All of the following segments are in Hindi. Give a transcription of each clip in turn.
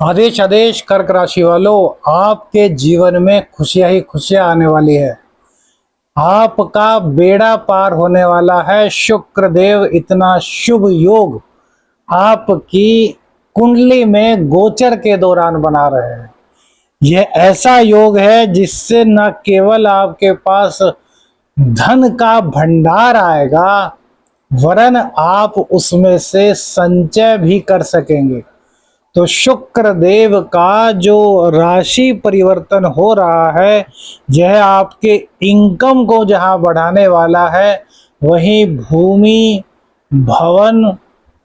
आदेश आदेश कर्क राशि वालों, आपके जीवन में खुशियां ही खुशियां आने वाली है। आपका बेड़ा पार होने वाला है। शुक्र देव इतना शुभ योग आपकी कुंडली में गोचर के दौरान बना रहे हैं। यह ऐसा योग है जिससे न केवल आपके पास धन का भंडार आएगा, वरन आप उसमें से संचय भी कर सकेंगे। तो शुक्र देव का जो राशि परिवर्तन हो रहा है, यह आपके इनकम को जहां बढ़ाने वाला है, वहीं भूमि, भवन,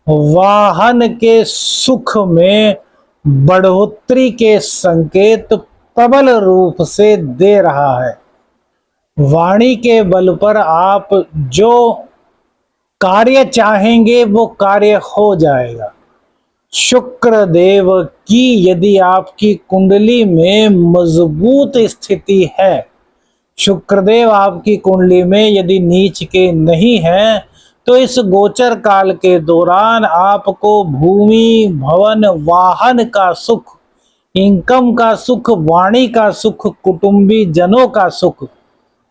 वाहन के सुख में बढ़ोतरी के संकेत प्रबल रूप से दे रहा है। वाणी के बल पर आप जो कार्य चाहेंगे वो कार्य हो जाएगा। शुक्र देव की यदि आपकी कुंडली में मजबूत स्थिति है, शुक्रदेव आपकी कुंडली में यदि नीच के नहीं है, तो इस गोचर काल के दौरान आपको भूमि, भवन, वाहन का सुख, इनकम का सुख, वाणी का सुख, कुटुंबी जनों का सुख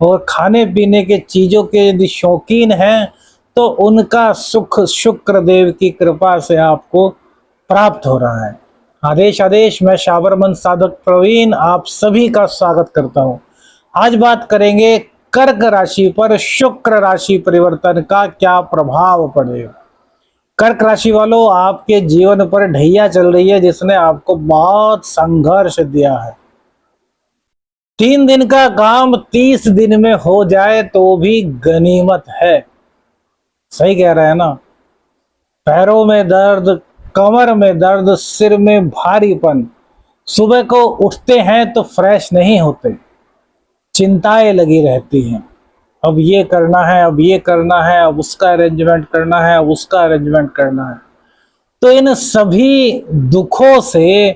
और खाने पीने के चीजों के यदि शौकीन हैं तो उनका सुख शुक्र देव की कृपा से आपको प्राप्त हो रहा है। आदेश आदेश मैं शाबरमन साधक प्रवीण आप सभी का स्वागत करता हूं। आज बात करेंगे कर्क राशि पर शुक्र राशि परिवर्तन का क्या प्रभाव पड़ेगा। कर्क राशि वालों, आपके जीवन पर ढैया चल रही है जिसने आपको बहुत संघर्ष दिया है। 3 दिन का काम 30 दिन में हो जाए तो भी गनीमत है। सही कह रहे हैं ना। पैरों में दर्द, कमर में दर्द, सिर में भारीपन, सुबह को उठते हैं तो फ्रेश नहीं होते, चिंताएं लगी रहती हैं। अब ये करना है, अब ये करना है, अब उसका अरेंजमेंट करना है, अब उसका अरेंजमेंट करना है। तो इन सभी दुखों से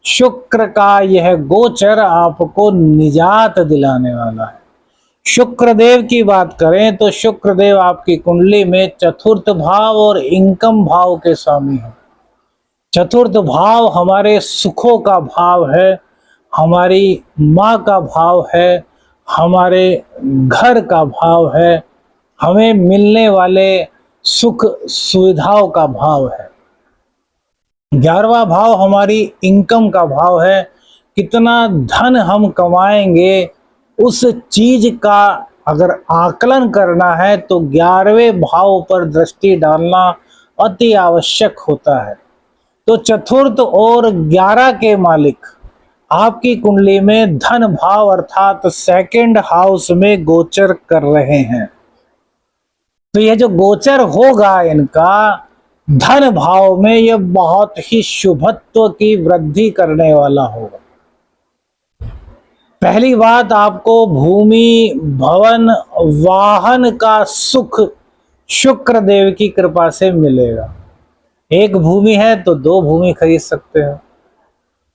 शुक्र का यह गोचर आपको निजात दिलाने वाला है। शुक्रदेव की बात करें तो शुक्रदेव आपकी कुंडली में चतुर्थ भाव और इनकम भाव के स्वामी है। चतुर्थ भाव हमारे सुखों का भाव है, हमारी माँ का भाव है, हमारे घर का भाव है, हमें मिलने वाले सुख सुविधाओं का भाव है। 11वां भाव हमारी इनकम का भाव है। कितना धन हम कमाएंगे उस चीज का अगर आकलन करना है तो 11वें भाव पर दृष्टि डालना अति आवश्यक होता है। तो चतुर्थ और 11 के मालिक आपकी कुंडली में धन भाव अर्थात सेकंड हाउस में गोचर कर रहे हैं। तो यह जो गोचर होगा इनका धन भाव में, यह बहुत ही शुभत्व की वृद्धि करने वाला होगा। पहली बात, आपको भूमि, भवन, वाहन का सुख शुक्र देव की कृपा से मिलेगा। एक भूमि है तो 2 भूमि खरीद सकते हो,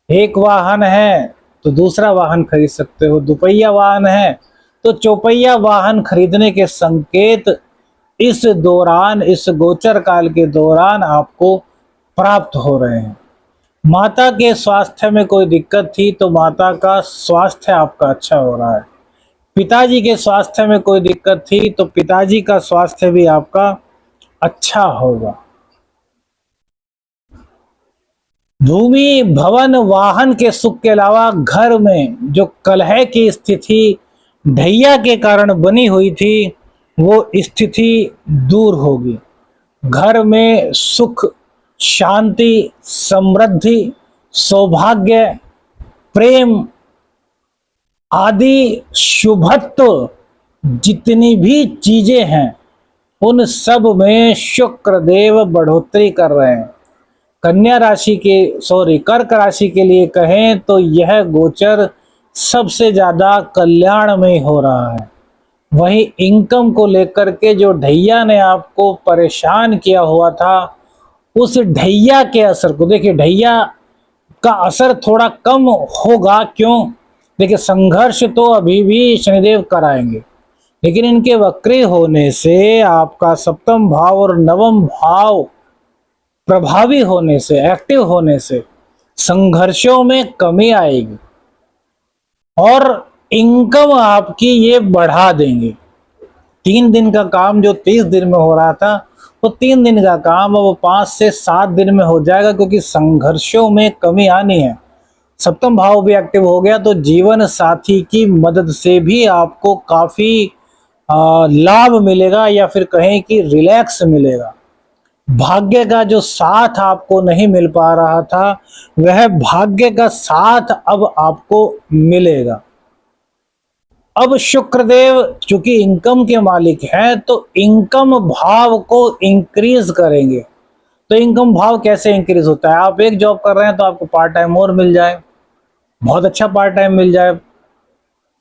एक वाहन है तो दूसरा वाहन खरीद सकते हो, दुपहिया वाहन है तो चौपहिया वाहन खरीदने के संकेत इस दौरान, इस गोचर काल के दौरान आपको प्राप्त हो रहे हैं। माता के स्वास्थ्य में कोई दिक्कत थी तो माता का स्वास्थ्य आपका अच्छा हो रहा है। पिताजी के स्वास्थ्य में कोई दिक्कत थी तो पिताजी का स्वास्थ्य भी आपका अच्छा होगा। भूमि, भवन, वाहन के सुख के अलावा घर में जो कलह की स्थिति ढैया के कारण बनी हुई थी, वो स्थिति दूर होगी। घर में सुख, शांति, समृद्धि, सौभाग्य, प्रेम आदि शुभत्व जितनी भी चीजें हैं उन सब में शुक्र देव बढ़ोतरी कर रहे हैं। कन्या राशि के कर्क राशि के लिए कहें तो यह गोचर सबसे ज्यादा कल्याण में हो रहा है। वहीं इनकम को लेकर के जो ढैया ने आपको परेशान किया हुआ था, उस ढैया के असर को देखिए, ढैया का असर थोड़ा कम होगा। क्यों? देखिए, संघर्ष तो अभी भी शनिदेव कराएंगे, लेकिन इनके वक्री होने से आपका सप्तम भाव और नवम भाव प्रभावी होने से, एक्टिव होने से संघर्षों में कमी आएगी और इनकम आपकी ये बढ़ा देंगे। 3 दिन का काम जो 30 दिन में हो रहा था, वो 3 दिन का काम अब 5 से 7 दिन में हो जाएगा, क्योंकि संघर्षों में कमी आनी है। सप्तम भाव भी एक्टिव हो गया, तो जीवन साथी की मदद से भी आपको काफी लाभ मिलेगा, या फिर कहें कि रिलैक्स मिलेगा। भाग्य का जो साथ आपको नहीं मिल पा रहा था, वह भाग्य का साथ अब आपको मिलेगा। अब शुक्रदेव चूंकि इनकम के मालिक हैं, तो इनकम भाव को इंक्रीज करेंगे। तो इनकम भाव कैसे इंक्रीज होता है? आप एक जॉब कर रहे हैं तो आपको पार्ट टाइम और मिल जाए, बहुत अच्छा पार्ट टाइम मिल जाए।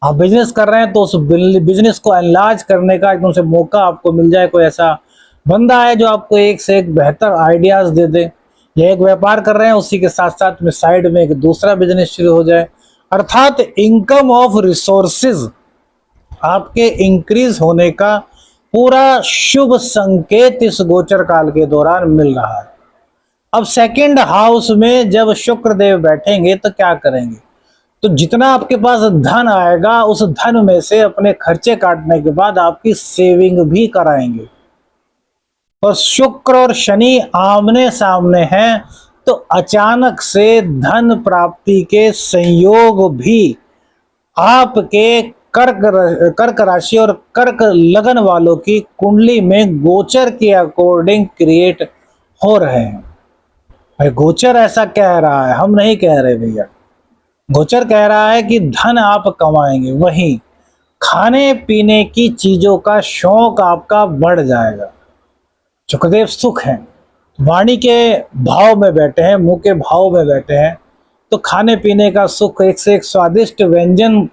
आप बिजनेस कर रहे हैं तो उस बिजनेस को एनलार्ज करने का एकदम से मौका आपको मिल जाए। कोई ऐसा बंदा है जो आपको एक से एक बेहतर आइडियाज दे दे, या एक व्यापार कर रहे हैं उसी के साथ साथ में साइड में एक दूसरा बिजनेस शुरू हो जाए। अर्थात इनकम ऑफ रिसोर्सेज आपके इंक्रीज होने का पूरा शुभ संकेत इस गोचर काल के दौरान मिल रहा है। अब सेकंड हाउस में जब शुक्र देव बैठेंगे तो क्या करेंगे? तो जितना आपके पास धन आएगा, उस धन में से अपने खर्चे काटने के बाद आपकी सेविंग भी कराएंगे। और शुक्र और शनि आमने सामने हैं, तो अचानक से धन प्राप्ति के संयोग भी आपके कर्क राशि और कर्क लगन वालों की कुंडली में गोचर के अकॉर्डिंग क्रिएट हो रहे हैं। भाई गोचर ऐसा कह रहा है, हम नहीं कह रहे भैया। गोचर कह रहा है कि धन आप कमाएंगे, वहीं खाने पीने की चीजों का शौक आपका बढ़ जाएगा। शुक्रदेव सुख है, वाणी के भाव में बैठे हैं, मुंह के भाव में बैठे हैं, तो खाने पीने का सुख, एक से एक स्वादिष्ट व्यंजन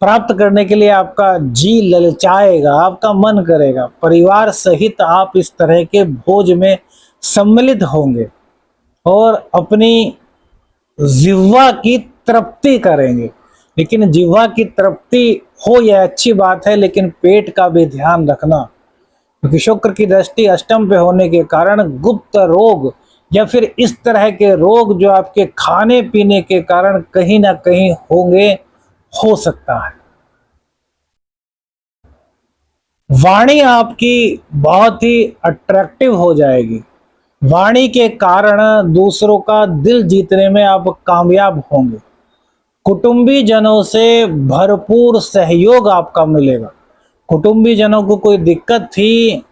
प्राप्त करने के लिए आपका जी ललचाएगा, आपका मन करेगा। परिवार सहित आप इस तरह के भोज में सम्मिलित होंगे और अपनी जिह्वा की तृप्ति करेंगे। लेकिन जिह्वा की तृप्ति हो यह अच्छी बात है, लेकिन पेट का भी ध्यान रखना, क्योंकि शुक्र की दृष्टि अष्टम पे होने के कारण गुप्त रोग या फिर इस तरह के रोग जो आपके खाने पीने के कारण कहीं ना कहीं होंगे, हो सकता है। वाणी आपकी बहुत ही अट्रैक्टिव हो जाएगी। वाणी के कारण दूसरों का दिल जीतने में आप कामयाब होंगे। कुटुंबी जनों से भरपूर सहयोग आपका मिलेगा। कुटुंबी जनों को कोई दिक्कत थी,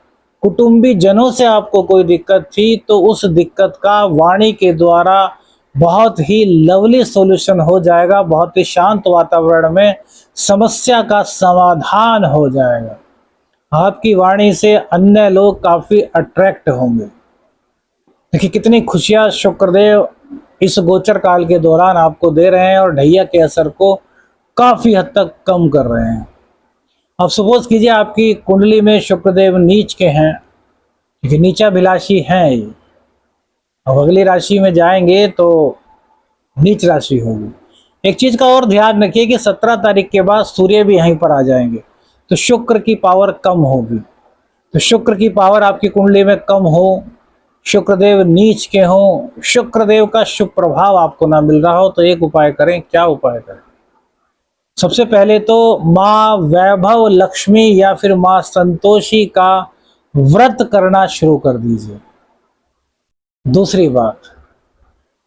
कुटुंबी जनों से आपको कोई दिक्कत थी, तो उस दिक्कत का वाणी के द्वारा बहुत ही लवली सॉल्यूशन हो जाएगा। बहुत ही शांत वातावरण में समस्या का समाधान हो जाएगा। आपकी वाणी से अन्य लोग काफी अट्रैक्ट होंगे। देखिए कितनी खुशियां शुक्रदेव इस गोचर काल के दौरान आपको दे रहे हैं और ढैया के असर को काफी हद तक कम कर रहे हैं। अब सपोज कीजिए आपकी कुंडली में शुक्रदेव नीच के हैं, क्योंकि नीचाभिलाषी हैं ये। अब अगली राशि में जाएंगे तो नीच राशि होगी। एक चीज का और ध्यान रखिए कि 17 तारीख के बाद सूर्य भी यहीं पर आ जाएंगे, तो शुक्र की पावर कम होगी। तो शुक्र की पावर आपकी कुंडली में कम हो, शुक्रदेव नीच के हो, शुक्रदेव का शुभ प्रभाव आपको ना मिल रहा हो, तो एक उपाय करें। क्या उपाय करें? सबसे पहले तो माँ वैभव लक्ष्मी या फिर माँ संतोषी का व्रत करना शुरू कर दीजिए। दूसरी बात,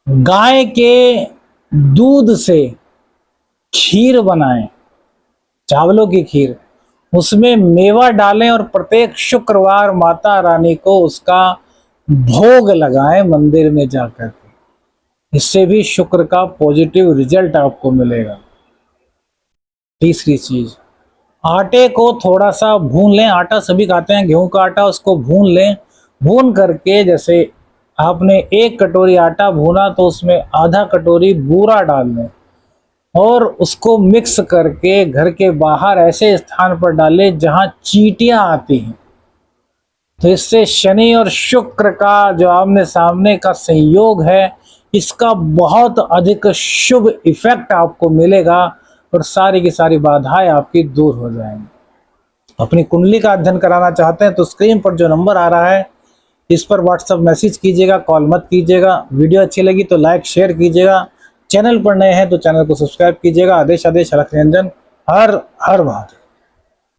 गाय के दूध से खीर बनाएं, चावलों की खीर, उसमें मेवा डालें और प्रत्येक शुक्रवार माता रानी को उसका भोग लगाएं मंदिर में जाकर के। इससे भी शुक्र का पॉजिटिव रिजल्ट आपको मिलेगा। तीसरी चीज, आटे को थोड़ा सा भून लें। आटा सभी खाते हैं, गेहूं का आटा, उसको भून लें। भून करके जैसे आपने 1 कटोरी आटा भूना, तो उसमें आधा कटोरी बूरा डाल लें और उसको मिक्स करके घर के बाहर ऐसे स्थान पर डालें जहां चींटियां आती हैं। तो इससे शनि और शुक्र का जो आमने सामने का संयोग है, इसका बहुत अधिक शुभ इफेक्ट आपको मिलेगा और सारी की सारी बाधाएं आपकी दूर हो जाएंगी। अपनी कुंडली का अध्ययन कराना चाहते हैं तो स्क्रीन पर जो नंबर आ रहा है, इस पर व्हाट्सएप मैसेज कीजिएगा, कॉल मत कीजिएगा। वीडियो अच्छी लगी तो लाइक शेयर कीजिएगा। चैनल पर नए हैं तो चैनल को सब्सक्राइब कीजिएगा। आदेश आदेश रख निरंजन। हर हर महादेव।